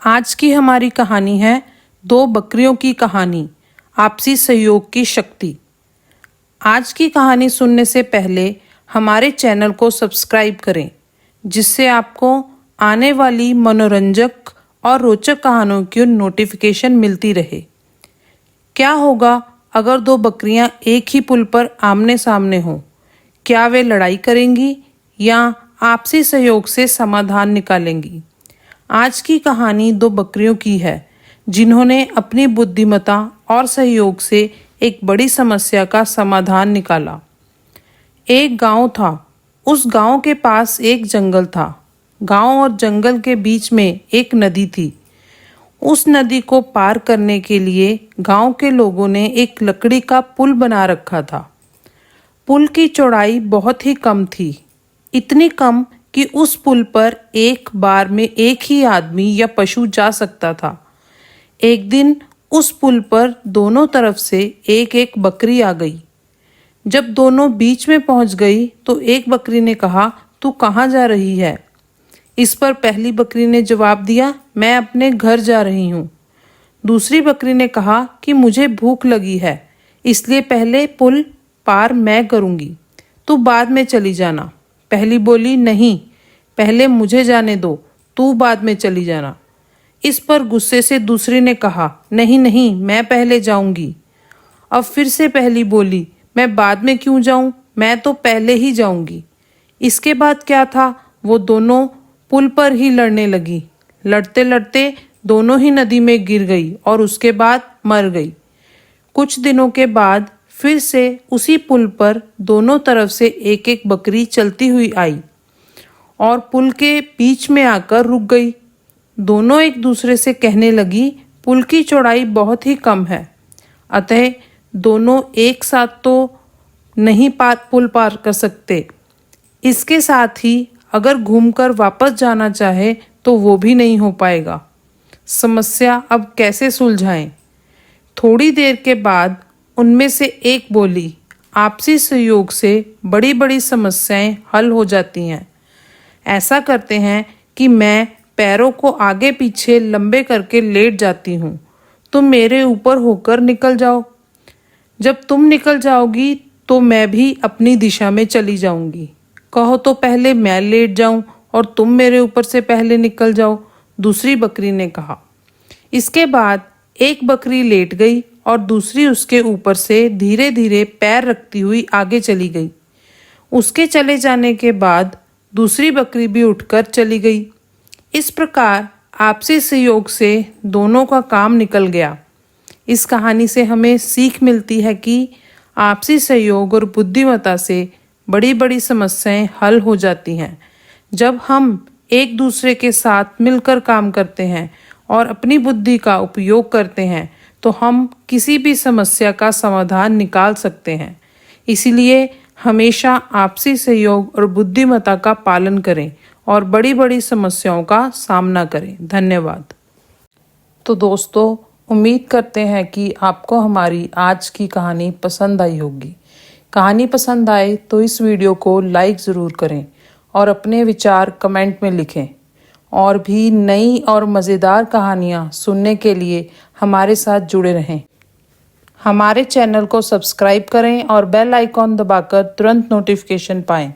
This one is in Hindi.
आज की हमारी कहानी है दो बकरियों की कहानी, आपसी सहयोग की शक्ति। आज की कहानी सुनने से पहले हमारे चैनल को सब्सक्राइब करें, जिससे आपको आने वाली मनोरंजक और रोचक कहानियों की नोटिफिकेशन मिलती रहे। क्या होगा अगर दो बकरियां एक ही पुल पर आमने सामने हों? क्या वे लड़ाई करेंगी या आपसी सहयोग से समाधान निकालेंगी? आज की कहानी दो बकरियों की है, जिन्होंने अपनी बुद्धिमत्ता और सहयोग से एक बड़ी समस्या का समाधान निकाला। एक गांव था। उस गांव के पास एक जंगल था। गांव और जंगल के बीच में एक नदी थी। उस नदी को पार करने के लिए गांव के लोगों ने एक लकड़ी का पुल बना रखा था। पुल की चौड़ाई बहुत ही कम थी, इतनी कम कि उस पुल पर एक बार में एक ही आदमी या पशु जा सकता था। एक दिन उस पुल पर दोनों तरफ से एक एक बकरी आ गई। जब दोनों बीच में पहुंच गई तो एक बकरी ने कहा, तू कहाँ जा रही है? इस पर पहली बकरी ने जवाब दिया, मैं अपने घर जा रही हूँ। दूसरी बकरी ने कहा कि मुझे भूख लगी है, इसलिए पहले पुल पार मैं करूँगी, तू बाद में चली जाना। पहली बोली, नहीं, पहले मुझे जाने दो, तू बाद में चली जाना। इस पर गुस्से से दूसरी ने कहा, नहीं नहीं, मैं पहले जाऊंगी। अब फिर से पहली बोली, मैं बाद में क्यों जाऊं, मैं तो पहले ही जाऊंगी। इसके बाद क्या था, वो दोनों पुल पर ही लड़ने लगी। लड़ते लड़ते दोनों ही नदी में गिर गई और उसके बाद मर गई। कुछ दिनों के बाद फिर से उसी पुल पर दोनों तरफ से एक एक बकरी चलती हुई आई और पुल के बीच में आकर रुक गई। दोनों एक दूसरे से कहने लगी, पुल की चौड़ाई बहुत ही कम है, अतः दोनों एक साथ तो नहीं पुल पार कर सकते। इसके साथ ही अगर घूमकर वापस जाना चाहे तो वो भी नहीं हो पाएगा। समस्या अब कैसे सुलझाएं? थोड़ी देर के बाद उनमें से एक बोली, आपसी सहयोग से बड़ी बड़ी समस्याएं हल हो जाती हैं। ऐसा करते हैं कि मैं पैरों को आगे पीछे लंबे करके लेट जाती हूँ, तुम मेरे ऊपर होकर निकल जाओ। जब तुम निकल जाओगी तो मैं भी अपनी दिशा में चली जाऊंगी। कहो तो पहले मैं लेट जाऊं और तुम मेरे ऊपर से पहले निकल जाओ, दूसरी बकरी ने कहा। इसके बाद एक बकरी लेट गई और दूसरी उसके ऊपर से धीरे धीरे पैर रखती हुई आगे चली गई। उसके चले जाने के बाद दूसरी बकरी भी उठकर चली गई। इस प्रकार आपसी सहयोग से दोनों का काम निकल गया। इस कहानी से हमें सीख मिलती है कि आपसी सहयोग और बुद्धिमत्ता से बड़ी बड़ी समस्याएं हल हो जाती हैं। जब हम एक दूसरे के साथ मिलकर काम करते हैं और अपनी बुद्धि का उपयोग करते हैं तो हम किसी भी समस्या का समाधान निकाल सकते हैं। इसीलिए हमेशा आपसी सहयोग और बुद्धिमत्ता का पालन करें और बड़ी बड़ी समस्याओं का सामना करें। धन्यवाद। तो दोस्तों, उम्मीद करते हैं कि आपको हमारी आज की कहानी पसंद आई होगी। कहानी पसंद आए तो इस वीडियो को लाइक ज़रूर करें और अपने विचार कमेंट में लिखें। और भी नई और मज़ेदार कहानियाँ सुनने के लिए हमारे साथ जुड़े रहें। हमारे चैनल को सब्सक्राइब करें और बेल आइकॉन दबाकर तुरंत नोटिफिकेशन पाएं।